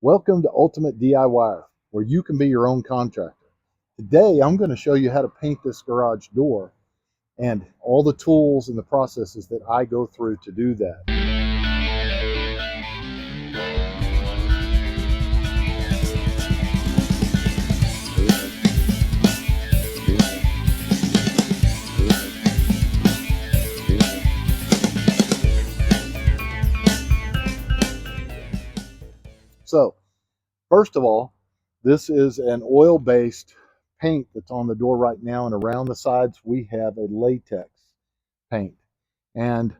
Welcome to Ultimate DIYer, where you can be your own contractor. Today, I'm going to show you how to paint this garage door and all the tools and the processes that I go through to do that. So, first of all, this is an oil-based paint that's on the door right now, and around the sides we have a latex paint. And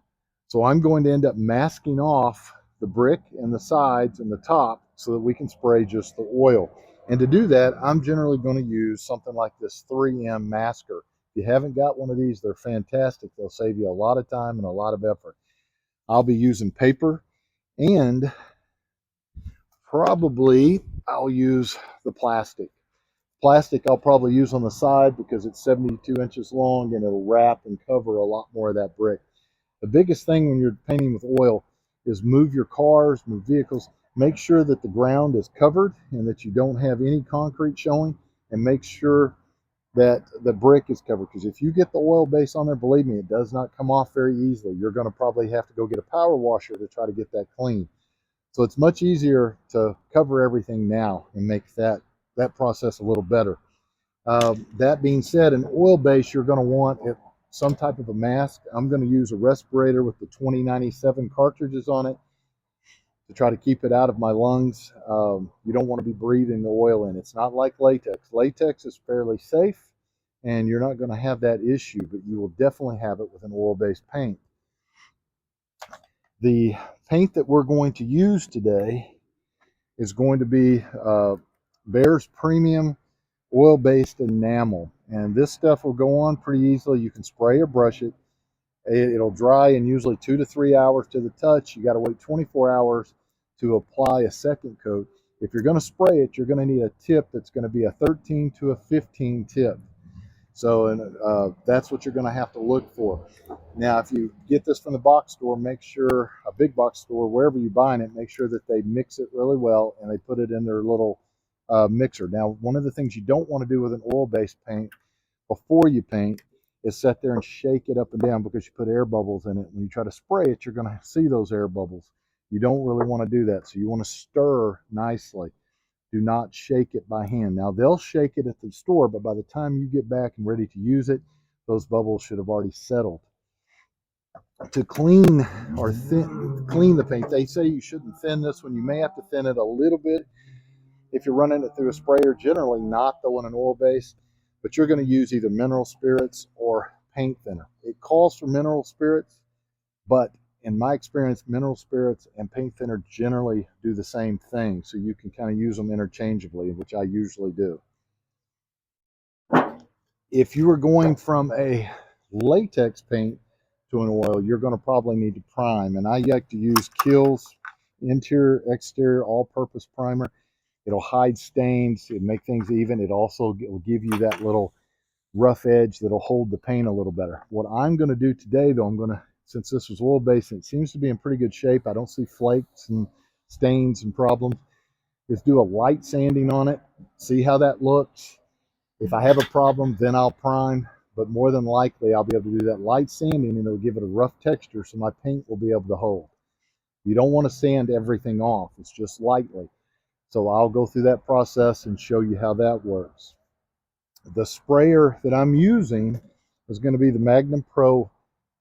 so I'm going to end up masking off the brick and the sides and the top so that we can spray just the oil. And to do that, I'm generally going to use something like this 3M masker. If you haven't got one of these, they're fantastic. They'll save you a lot of time and a lot of effort. I'll be using paper, and probably I'll use the plastic. Plastic I'll probably use on the side because it's 72 inches long and it'll wrap and cover a lot more of that brick. The biggest thing when you're painting with oil is move your cars, move vehicles, make sure that the ground is covered and that you don't have any concrete showing, and make sure that the brick is covered, because if you get the oil base on there, believe me, it does not come off very easily. You're going to probably have to go get a power washer to try to get that clean. So it's much easier to cover everything now and make that process a little better. That being said, an oil base, you're going to want some type of a mask. I'm going to use a respirator with the 2097 cartridges on it to try to keep it out of my lungs. You don't want to be breathing the oil in. It's not like latex. Latex is fairly safe, and you're not going to have that issue, but you will definitely have it with an oil-based paint. The paint that we're going to use today is going to be Behr's Premium oil-based enamel, and this stuff will go on pretty easily. You can spray or brush it. It'll dry in usually 2 to 3 hours to the touch. You got to wait 24 hours to apply a second coat. If you're going to spray it, you're going to need a tip that's going to be a 13 to a 15 tip. So that's what you're going to have to look for. Now, if you get this from the box store, make sure, a big box store, wherever you're buying it, make sure that they mix it really well and they put it in their little mixer. Now, one of the things you don't want to do with an oil-based paint before you paint is sit there and shake it up and down, because you put air bubbles in it. When you try to spray it, you're going to see those air bubbles. You don't really want to do that. So you want to stir nicely. Do not shake it by hand. Now, they'll shake it at the store, but by the time you get back and ready to use it, those bubbles should have already settled. To clean or clean the paint, they say you shouldn't thin this one. You may have to thin it a little bit if you're running it through a sprayer, generally not though in an oil base, but you're going to use either mineral spirits or paint thinner. It calls for mineral spirits, but in my experience, mineral spirits and paint thinner generally do the same thing, so you can kind of use them interchangeably, which I usually do. If you are going from a latex paint to an oil, you're going to probably need to prime, and I like to use Kills interior, exterior, all-purpose primer. It'll hide stains, it'll make things even. It also will give you that little rough edge that'll hold the paint a little better. What I'm going to do today, though, since this was oil-based and it seems to be in pretty good shape, I don't see flakes and stains and problems, is do a light sanding on it, see how that looks. If I have a problem, then I'll prime, but more than likely I'll be able to do that light sanding, and it'll give it a rough texture so my paint will be able to hold. You don't want to sand everything off, it's just lightly. So I'll go through that process and show you how that works. The sprayer that I'm using is going to be the Magnum Pro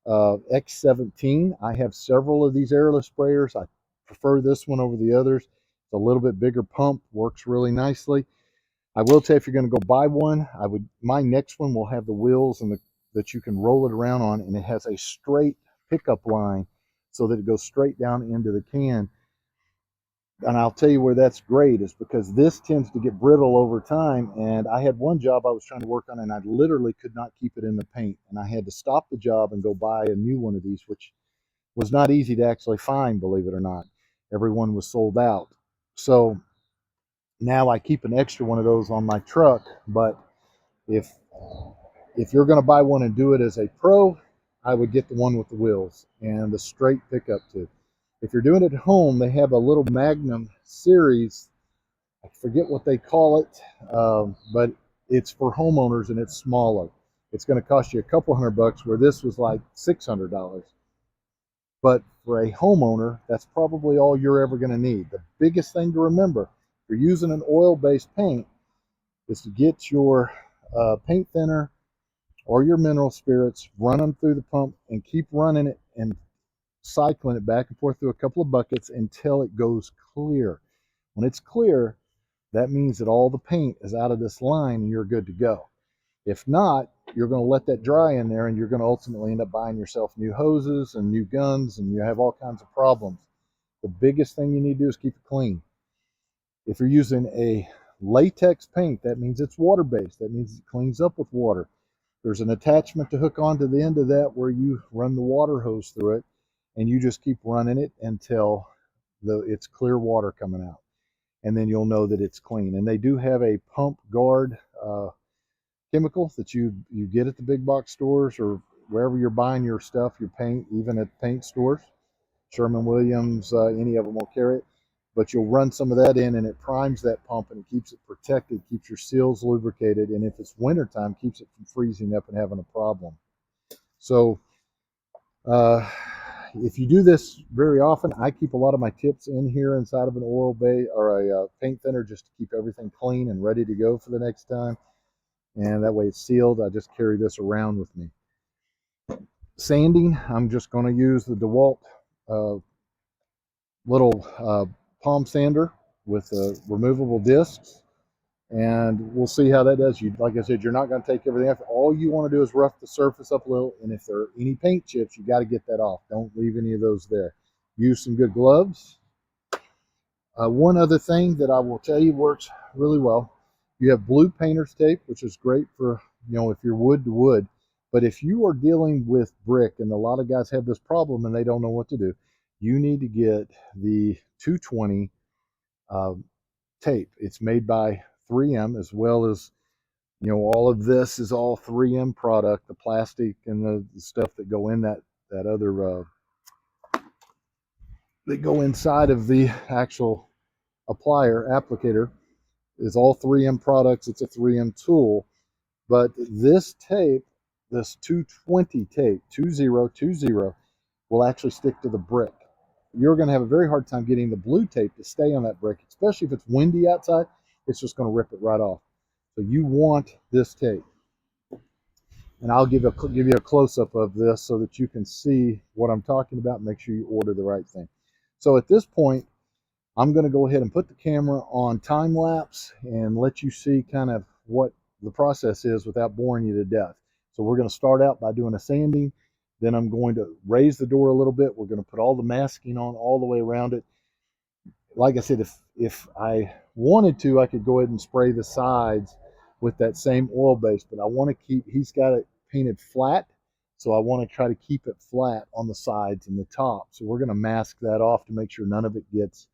X7. I have several of these airless sprayers. I prefer this one over the others. It's a little bit bigger pump, works really nicely. I will tell you, if you're going to go buy one, my next one will have the wheels and that you can roll it around on, and it has a straight pickup line so that it goes straight down into the can. And I'll tell you where that's great is because this tends to get brittle over time. And I had one job I was trying to work on, and I literally could not keep it in the paint. And I had to stop the job and go buy a new one of these, which was not easy to actually find, believe it or not. Everyone was sold out. So now I keep an extra one of those on my truck. But if you're going to buy one and do it as a pro, I would get the one with the wheels and the straight pickup too. If you're doing it at home, they have a little Magnum series I forget what they call it, but it's for homeowners and it's smaller. It's going to cost you a couple $100, where this was like $600. But for a homeowner, that's probably all you're ever going to need. The biggest thing to remember, if you're using an oil-based paint, is to get your paint thinner or your mineral spirits, run them through the pump, and keep running it and cycling it back and forth through a couple of buckets until it goes clear. When it's clear, that means that all the paint is out of this line and you're good to go. If not, you're going to let that dry in there, and you're going to ultimately end up buying yourself new hoses and new guns, and you have all kinds of problems. The biggest thing you need to do is keep it clean. If you're using a latex paint, that means it's water-based. That means it cleans up with water. There's an attachment to hook onto the end of that where you run the water hose through it, and you just keep running it until it's clear water coming out. And then you'll know that it's clean. And they do have a pump guard chemical that you get at the big box stores or wherever you're buying your stuff, your paint, even at paint stores. Sherman-Williams, any of them will carry it. But you'll run some of that in, and it primes that pump, and it keeps it protected, keeps your seals lubricated, and if it's wintertime, keeps it from freezing up and having a problem. So if you do this very often, I keep a lot of my tips in here inside of an oil bay or a paint thinner, just to keep everything clean and ready to go for the next time. And that way it's sealed. I just carry this around with me. Sanding, I'm just going to use the DeWalt little palm sander with removable discs, and we'll see how that does. You, like I said, you're not going to take everything off. All you want to do is rough the surface up a little, and if there are any paint chips, you got to get that off. Don't leave any of those there. Use some good gloves. One other thing that I will tell you works really well, you have blue painter's tape, which is great for, if you're wood to wood. But if you are dealing with brick, and a lot of guys have this problem and they don't know what to do, you need to get the 220 tape. It's made by 3M, as well as, all of this is all 3M product, the plastic and the stuff that go in that other, that go inside of the actual applicator is all 3M products. It's a 3M tool. But this tape, this 220 tape, 2020, will actually stick to the brick. You're going to have a very hard time getting the blue tape to stay on that brick, especially if it's windy outside. It's just going to rip it right off. So you want this tape. And I'll give you a close-up of this so that you can see what I'm talking about. Make sure you order the right thing. So at this point, I'm going to go ahead and put the camera on time lapse and let you see kind of what the process is without boring you to death. So we're going to start out by doing a sanding. Then I'm going to raise the door a little bit. We're going to put all the masking on all the way around it. Like I said, if I wanted to, I could go ahead and spray the sides with that same oil base, but I want to keep, he's got it painted flat, so I want to try to keep it flat on the sides and the top. So we're going to mask that off to make sure none of it gets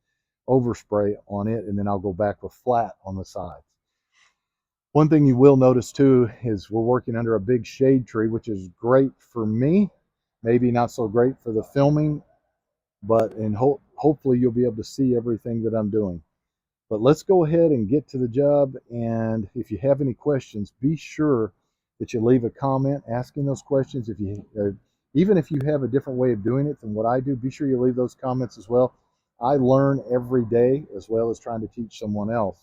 overspray on it, and then I'll go back with flat on the sides. One thing you will notice too is we're working under a big shade tree, which is great for me, maybe not so great for the filming, but hopefully you'll be able to see everything that I'm doing. But let's go ahead and get to the job, and if you have any questions, be sure that you leave a comment asking those questions. Even if you have a different way of doing it than what I do, be sure you leave those comments as well. I learn every day, as well as trying to teach someone else.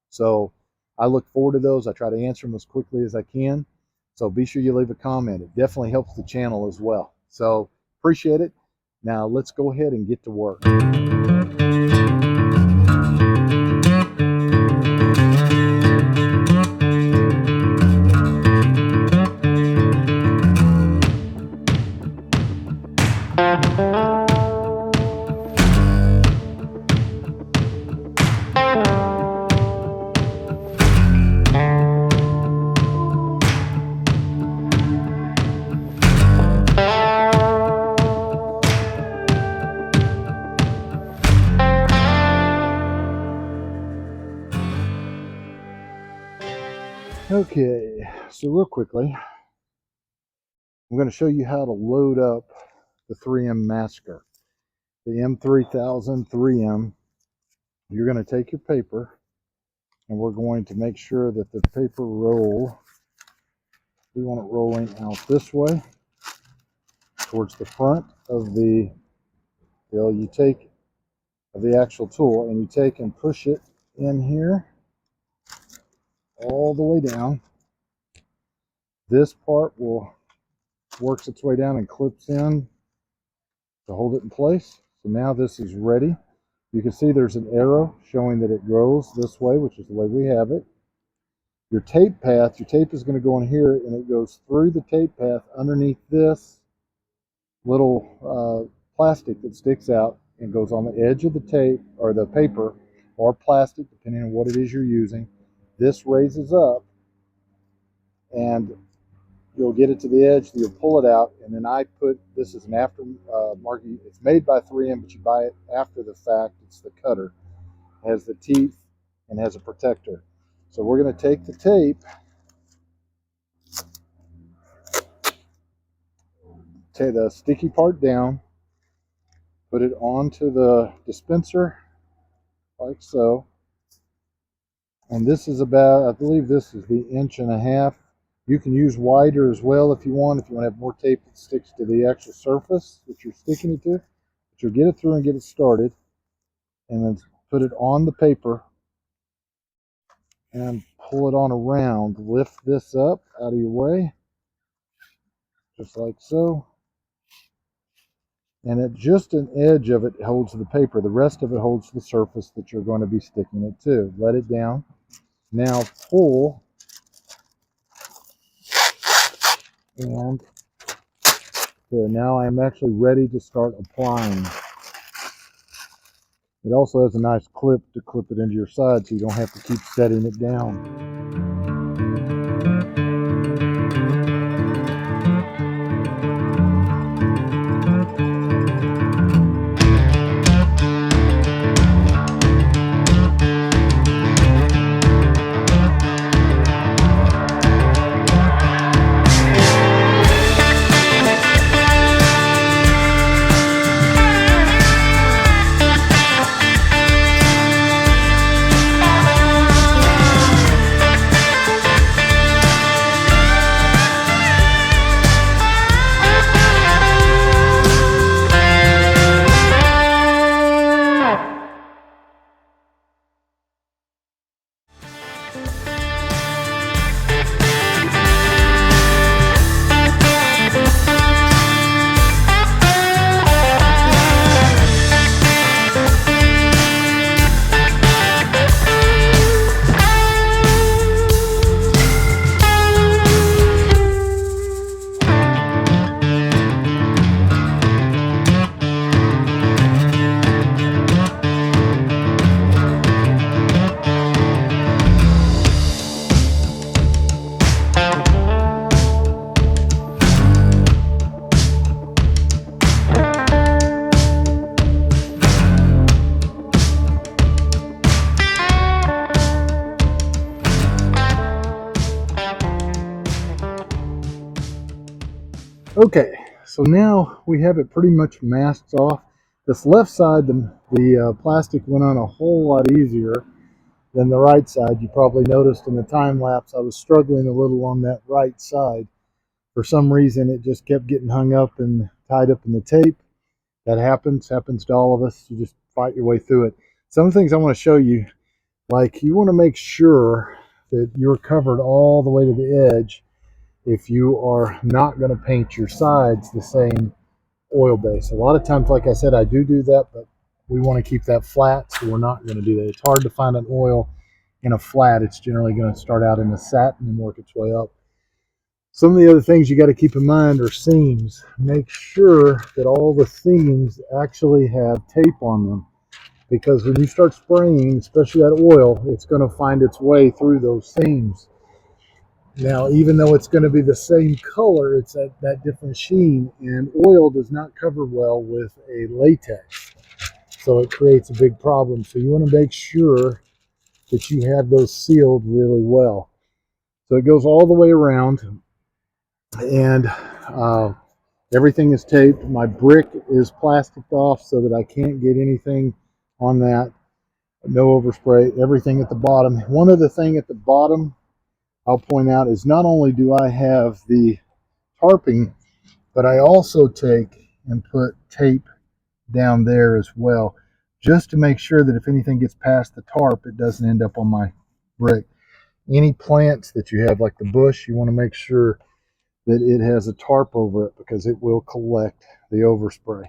So I look forward to those. I try to answer them as quickly as I can. So be sure you leave a comment. It definitely helps the channel as well. So appreciate it. Now let's go ahead and get to work. Okay, so real quickly, I'm going to show you how to load up the 3M masker, the M3000 3M. You're going to take your paper and we're going to make sure that the paper roll, we want it rolling out this way towards the front of the you take of the actual tool, and you take and push it in here all the way down. This part will works its way down and clips in to hold it in place. So now this is ready. You can see there's an arrow showing that it goes this way, which is the way we have it. Your tape path, your tape is going to go in here, and it goes through the tape path underneath this little plastic that sticks out and goes on the edge of the tape or the paper or plastic, depending on what it is you're using. This raises up, and you'll get it to the edge, you'll pull it out, and then I put, this is an after market, it's made by 3M, but you buy it after the fact. It's the cutter. It has the teeth and has a protector. So we're going to take the tape, take the sticky part down, put it onto the dispenser like so, and this is about, I believe this is the 1.5 inches. You can use wider as well if you want to have more tape that sticks to the actual surface that you're sticking it to. But you'll get it through and get it started, and then put it on the paper and pull it on around. Lift this up out of your way, just like so. And at just an edge of it holds the paper. The rest of it holds the surface that you're going to be sticking it to. Let it down. Now pull, and there, now I'm actually ready to start applying. It also has a nice clip to clip it into your side so you don't have to keep setting it down. Okay, so now we have it pretty much masked off. This left side, the plastic went on a whole lot easier than the right side. You probably noticed in the time lapse I was struggling a little on that right side. For some reason it just kept getting hung up and tied up in the tape. That happens to all of us. You just fight your way through it. Some things I want to show you, like you want to make sure that you're covered all the way to the edge if you are not going to paint your sides the same oil base. A lot of times, like I said, I do that, but we want to keep that flat, so we're not going to do that. It's hard to find an oil in a flat. It's generally going to start out in a satin and work its way up. Some of the other things you got to keep in mind are seams. Make sure that all the seams actually have tape on them, because when you start spraying, especially that oil, it's going to find its way through those seams. Now, even though it's going to be the same color, it's that different sheen, and oil does not cover well with a latex. So it creates a big problem. So you want to make sure that you have those sealed really well. So it goes all the way around, and everything is taped. My brick is plasticed off so that I can't get anything on that. No overspray, everything at the bottom. One other thing at the bottom I'll point out is not only do I have the tarping, but I also take and put tape down there as well, just to make sure that if anything gets past the tarp, it doesn't end up on my brick. Any plants that you have, like the bush, you want to make sure that it has a tarp over it because it will collect the overspray.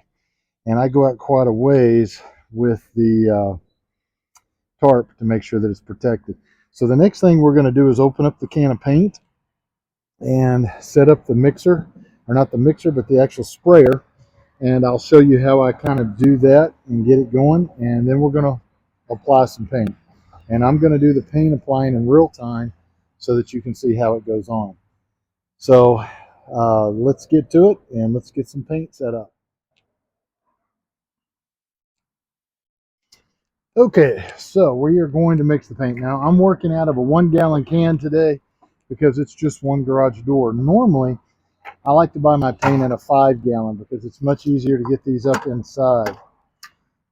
And I go out quite a ways with the tarp to make sure that it's protected. So the next thing we're going to do is open up the can of paint and set up the mixer, or not the mixer, but the actual sprayer. And I'll show you how I kind of do that and get it going. And then we're going to apply some paint. And I'm going to do the paint applying in real time so that you can see how it goes on. So let's get to it and let's get some paint set up. Okay, so we are going to mix the paint. Now I'm working out of a 1 gallon can today because it's just one garage door. Normally I like to buy my paint in a 5 gallon because it's much easier to get these up inside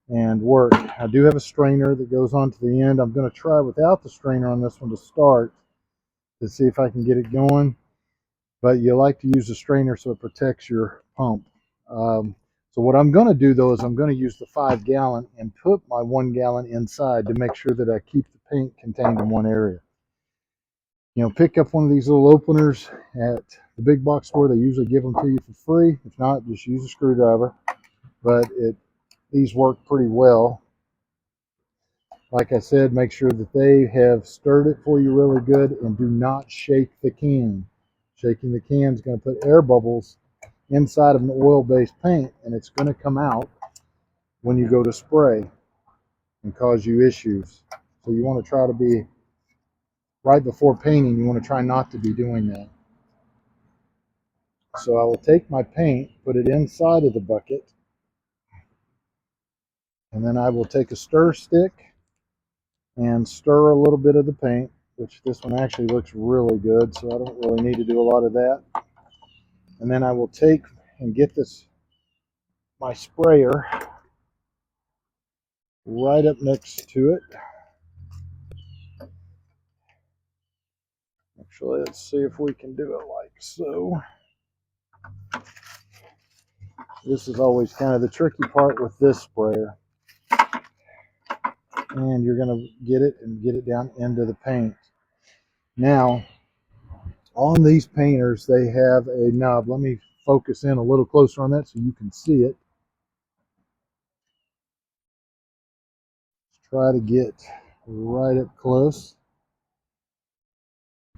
and work. I do have a strainer that goes on to the end. I'm going to try without the strainer on this one to start to see if I can get it going. But you like to use a strainer so it protects your pump. So what I'm going to do though is I'm going to use the 5 gallon and put my 1 gallon inside to make sure that I keep the paint contained in one area. You know, pick up one of these little openers at the big box store. They usually give them to you for free. If not, just use a screwdriver. But these work pretty well. Like I said, make sure that they have stirred it for you really good and do not shake the can. Shaking the can is going to put air bubbles inside of an oil-based paint, and it's going to come out when you go to spray and cause you issues. So you want to try to be, right before painting, you want to try not to be doing that. So I will take my paint, put it inside of the bucket, and then I will take a stir stick and stir a little bit of the paint, which this one actually looks really good, so I don't really need to do a lot of that. And then I will take and get my sprayer right up next to it. Actually, let's see if we can do it like so. This is always kind of the tricky part with this sprayer. And you're going to get it down into the paint. Now, on these painters, they have a knob. Let me focus in a little closer on that so you can see it. Let's try to get right up close.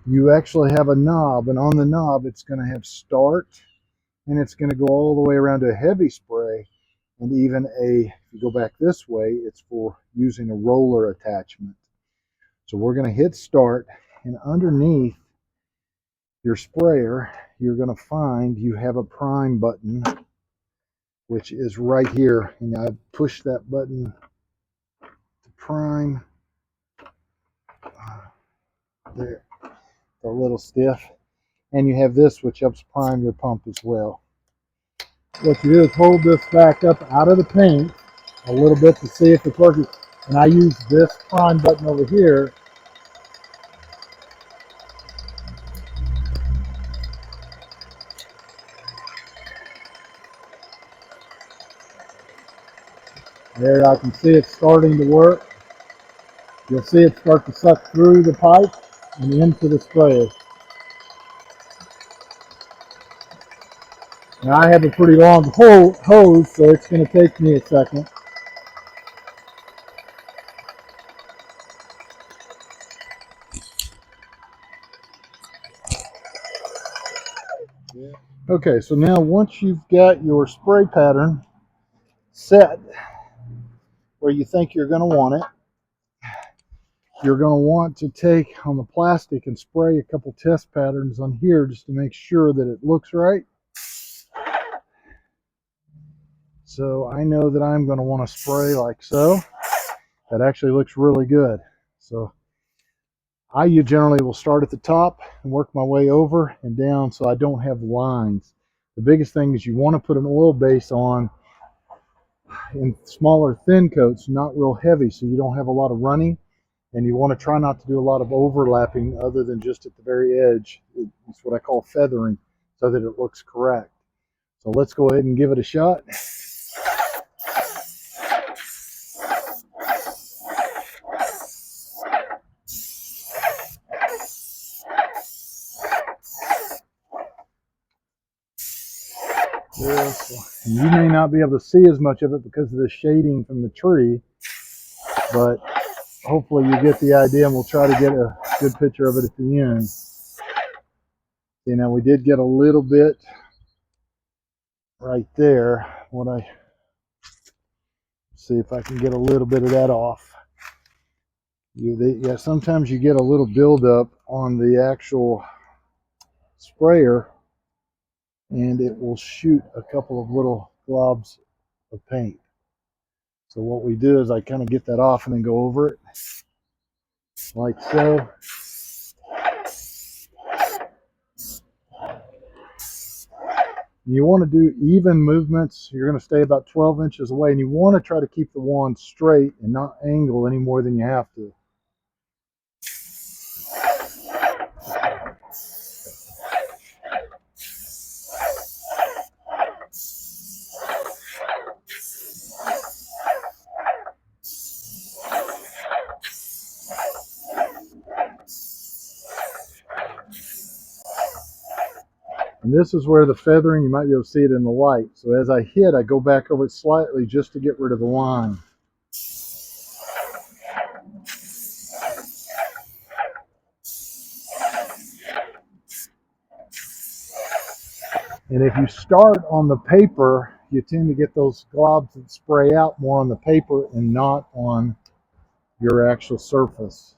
You actually have a knob, and on the knob, it's going to have start, and it's going to go all the way around to a heavy spray, and even if you go back this way, it's for using a roller attachment. So we're going to hit start, and underneath your sprayer, you're going to find you have a prime button, which is right here. And I push that button to prime. There, a little stiff. And you have this, which helps prime your pump as well. What you do is hold this back up out of the paint a little bit to see if it's working. And I use this prime button over here. There, I can see it starting to work. You'll see it start to suck through the pipe and into the sprayer. Now I have a pretty long hose, so it's going to take me a second. Okay, so now once you've got your spray pattern set where you think you're going to want it, you're going to want to take on the plastic and spray a couple test patterns on here just to make sure that it looks right. So I know that I'm going to want to spray like so. That actually looks really good. So I generally will start at the top and work my way over and down so I don't have lines. The biggest thing is you want to put an oil base on in smaller thin coats, not real heavy, so you don't have a lot of running, and you want to try not to do a lot of overlapping other than just at the very edge. It's what I call feathering, so that it looks correct. So let's go ahead and give it a shot. Yes, you may not be able to see as much of it because of the shading from the tree, but hopefully you get the idea, and we'll try to get a good picture of it at the end. See, now we did get a little bit right there. See if I can get a little bit of that off. Yeah, sometimes you get a little buildup on the actual sprayer, and it will shoot a couple of little globs of paint. So what we do is I kind of get that off and then go over it like so. You want to do even movements. You're going to stay about 12 inches away, and you want to try to keep the wand straight and not angle any more than you have to. And this is where the feathering, you might be able to see it in the light. So as I hit, I go back over it slightly just to get rid of the line. And if you start on the paper, you tend to get those globs that spray out more on the paper and not on your actual surface.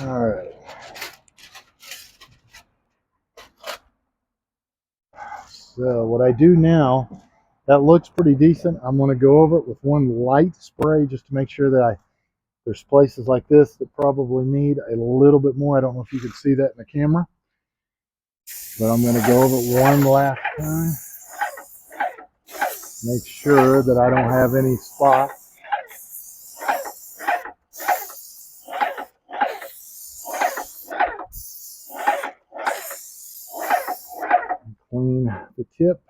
All right. So what I do now, that looks pretty decent. I'm going to go over it with one light spray just to make sure that there's places like this that probably need a little bit more. I don't know if you can see that in the camera, but I'm going to go over it one last time. Make sure that I don't have any spots. Clean the tip.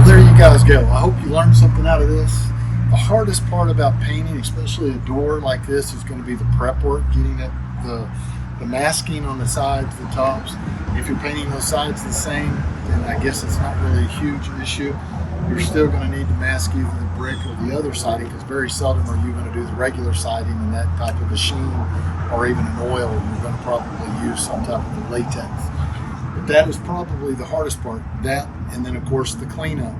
There you guys go. I hope you learned something out of this. The hardest part about painting, especially a door like this, is going to be the prep work, getting it, the masking on the sides, the tops. If you're painting those sides the same, then I guess it's not really a huge issue. You're still going to need to mask either the brick or the other siding, because very seldom are you going to do the regular siding in that type of a sheen or even an oil. You're going to probably use some type of the latex. But that is probably the hardest part. That, and then of course the cleanup.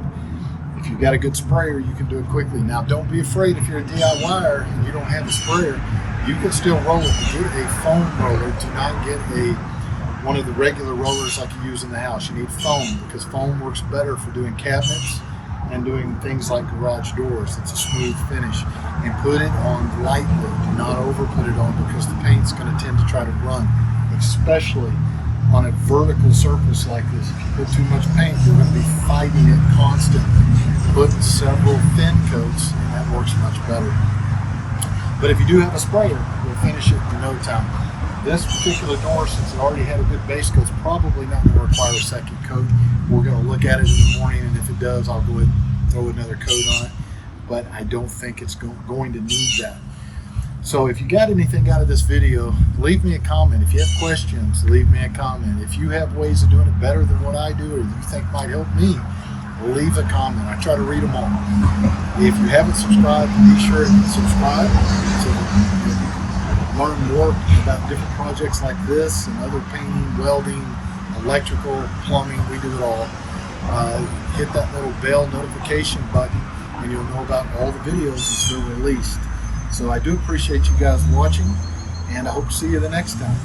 If you've got a good sprayer, you can do it quickly. Now, don't be afraid if you're a DIYer and you don't have a sprayer, you can still roll it. Get a foam roller. Do not get one of the regular rollers like you use in the house. You need foam, because foam works better for doing cabinets and doing things like garage doors. It's a smooth finish. And put it on lightly. Do not over put it on, because the paint's going to tend to try to run, especially on a vertical surface like this. If you put too much paint, you're going to be fighting it constantly. Put several thin coats, and that works much better. But if you do have a sprayer, we'll finish it in no time. This particular door, since it already had a good base coat, is probably not going to require a second coat. We're going to look at it in the morning, and if it does, I'll go ahead and throw another coat on it. But I don't think it's going to need that. So if you got anything out of this video, leave me a comment. If you have questions, leave me a comment. If you have ways of doing it better than what I do, or you think might help me, leave a comment. I try to read them all. If you haven't subscribed, be sure to subscribe so you can learn more about different projects like this and other painting, welding, electrical, plumbing. We do it all. Hit that little bell notification button and you'll know about all the videos as they're released. So I do appreciate you guys watching, and I hope to see you the next time.